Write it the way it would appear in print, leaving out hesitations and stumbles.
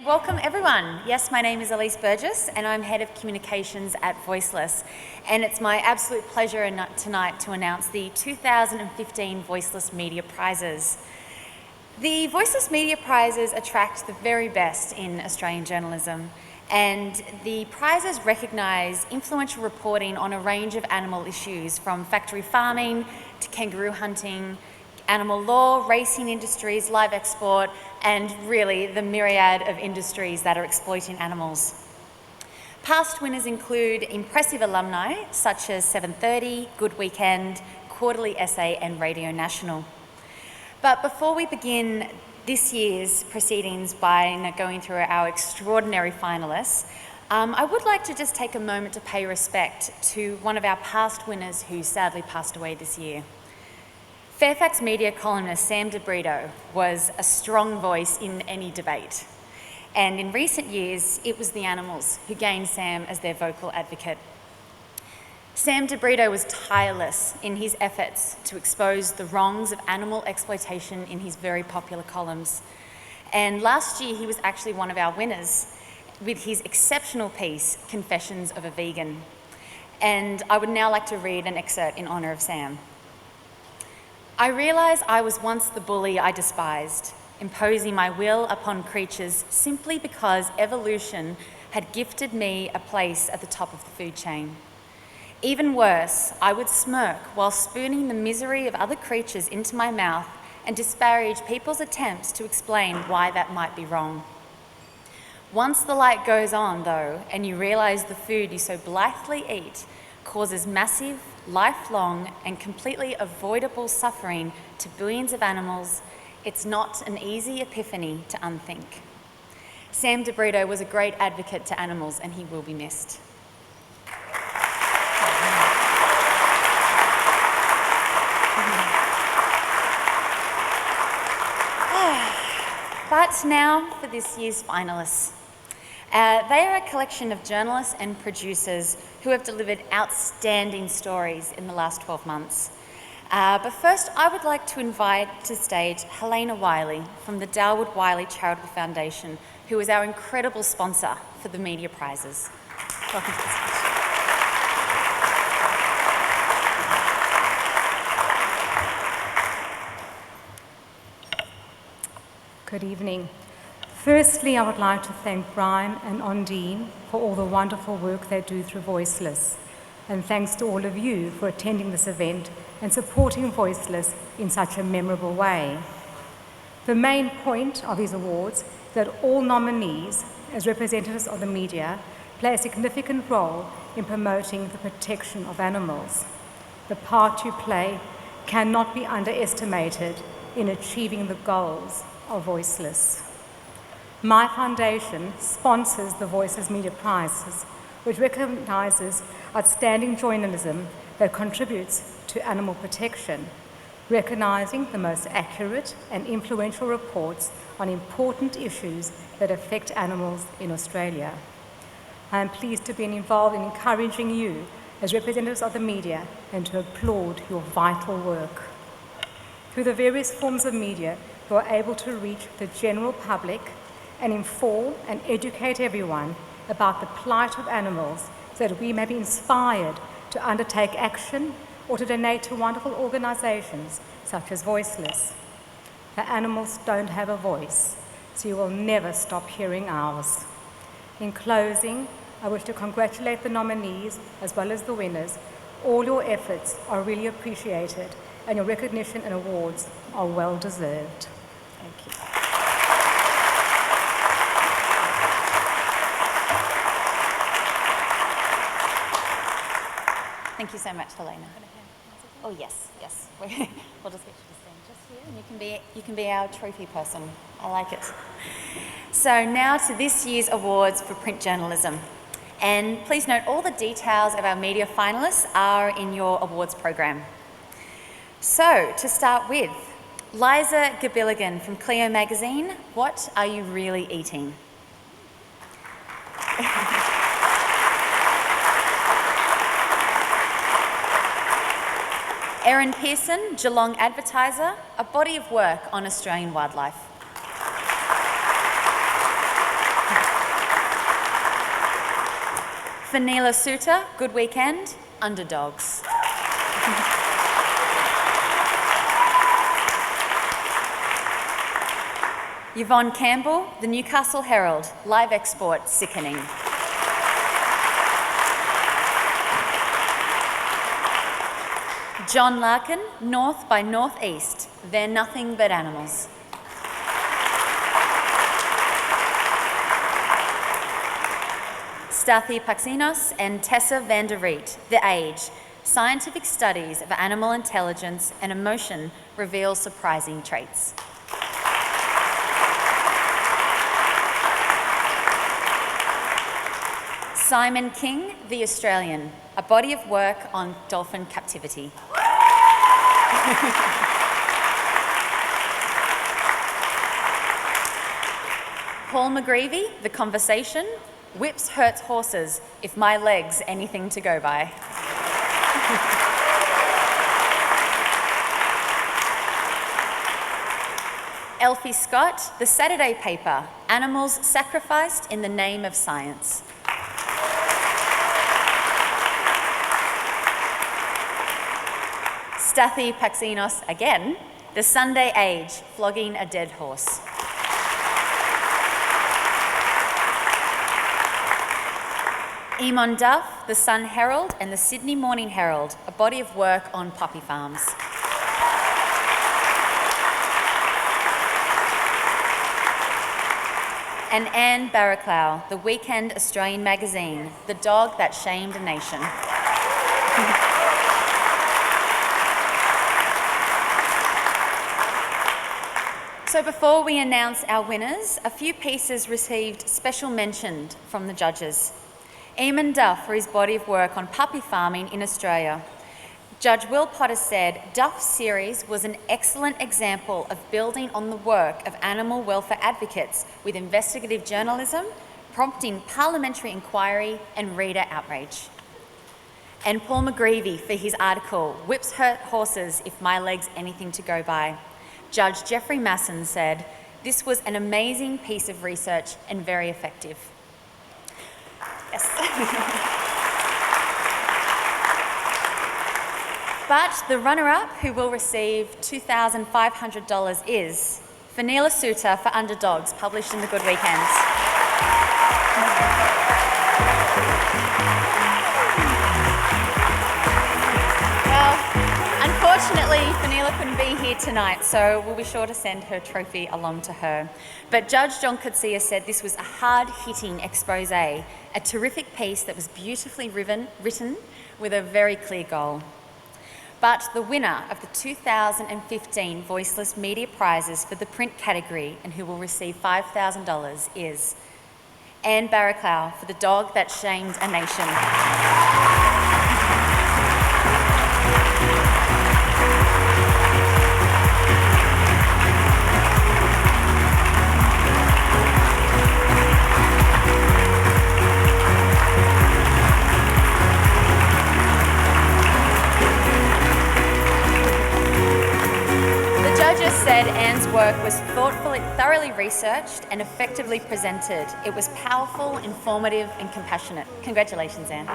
welcome everyone. Yes, my name is Elise Burgess and I'm Head of Communications at Voiceless. And it's my absolute pleasure tonight to announce the 2015 Voiceless Media Prizes. The Voiceless Media Prizes attract the very best in Australian journalism, and the prizes recognise influential reporting on a range of animal issues, from factory farming to kangaroo hunting, animal law, racing industries, live export, and really the myriad of industries that are exploiting animals. Past winners include impressive alumni such as 7:30, Good Weekend, Quarterly Essay and Radio National. But before we begin this year's proceedings by going through our extraordinary finalists, I would like to just take a moment to pay respect to one of our past winners who sadly passed away this year. Fairfax media columnist Sam DeBrito was a strong voice in any debate. And in recent years, it was the animals who gained Sam as their vocal advocate. Sam DeBrito was tireless in his efforts to expose the wrongs of animal exploitation in his very popular columns. And last year, he was actually one of our winners with his exceptional piece, Confessions of a Vegan. And I would now like to read an excerpt in honour of Sam. I realise I was once the bully I despised, imposing my will upon creatures simply because evolution had gifted me a place at the top of the food chain. Even worse, I would smirk while spooning the misery of other creatures into my mouth and disparage people's attempts to explain why that might be wrong. Once the light goes on, though, and you realise the food you so blithely eat causes massive, lifelong and completely avoidable suffering to billions of animals, it's not an easy epiphany to unthink. Sam DeBrito was a great advocate to animals and he will be missed. But now for this year's finalists. They are a collection of journalists and producers who have delivered outstanding stories in the last 12 months. But first, I would like to invite to stage Helena Wiley from the Dalwood Wiley Charitable Foundation, who is our incredible sponsor for the media prizes. Welcome to the stage. Good evening. Firstly, I would like to thank Brian and Ondine for all the wonderful work they do through Voiceless. And thanks to all of you for attending this event and supporting Voiceless in such a memorable way. The main point of these awards is that all nominees, as representatives of the media, play a significant role in promoting the protection of animals. The part you play cannot be underestimated in achieving the goals of Voiceless. My foundation sponsors the Voiceless Media Prizes, which recognises outstanding journalism that contributes to animal protection, recognising the most accurate and influential reports on important issues that affect animals in Australia. I am pleased to be involved in encouraging you as representatives of the media and to applaud your vital work. Through the various forms of media, you are able to reach the general public and inform and educate everyone about the plight of animals so that we may be inspired to undertake action or to donate to wonderful organisations such as Voiceless. The animals don't have a voice, so you will never stop hearing ours. In closing, I wish to congratulate the nominees as well as the winners. All your efforts are really appreciated and your recognition and awards are well deserved. Thank you. Thank you so much, Helena. Oh yes. We'll just get you to stand just here, and you can be our trophy person. I like it. So now to this year's awards for print journalism. And please note all the details of our media finalists are in your awards program. So to start with, Liza Gabilligan from Clio magazine, what are you really eating? Erin Pearson, Geelong Advertiser, a body of work on Australian wildlife. Fenila Suter, Good Weekend, Underdogs. Yvonne Campbell, The Newcastle Herald, live export, Sickening. John Larkin, North by Northeast, They're Nothing But Animals. Stathi Paxinos and Tessa van der Riet, The Age, Scientific Studies of Animal Intelligence and Emotion Reveal Surprising Traits. Simon King, The Australian, a body of work on dolphin captivity. Paul McGreevy, The Conversation, Whips Hurts Horses, If My Leg's Anything to Go By. Elfie Scott, The Saturday Paper, Animals Sacrificed in the Name of Science. Stathi Paxinos again, The Sunday Age, Flogging a Dead Horse. Eamon Duff, The Sun Herald and the Sydney Morning Herald, a body of work on puppy farms. And Anne Barraclough, The Weekend Australian Magazine, The Dog That Shamed a Nation. So before we announce our winners, a few pieces received special mention from the judges. Eamon Duff for his body of work on puppy farming in Australia. Judge Will Potter said, Duff's series was an excellent example of building on the work of animal welfare advocates with investigative journalism, prompting parliamentary inquiry and reader outrage. And Paul McGreevy for his article, Whips Hurt Horses If My Leg's Anything to Go By. Judge Jeffrey Masson said, this was an amazing piece of research and very effective. Yes. But the runner-up who will receive $2,500 is Fenila Suter for Underdogs, published in the Good Weekend. Unfortunately, Fenila couldn't be here tonight, so we'll be sure to send her trophy along to her. But Judge John Coetzee said this was a hard-hitting expose, a terrific piece that was beautifully written with a very clear goal. But the winner of the 2015 Voiceless Media Prizes for the print category and who will receive $5,000 is Anne Barraclough for The Dog That Shamed a Nation. Said Anne's work was thoroughly researched and effectively presented. It was powerful, informative and compassionate. Congratulations, Anne.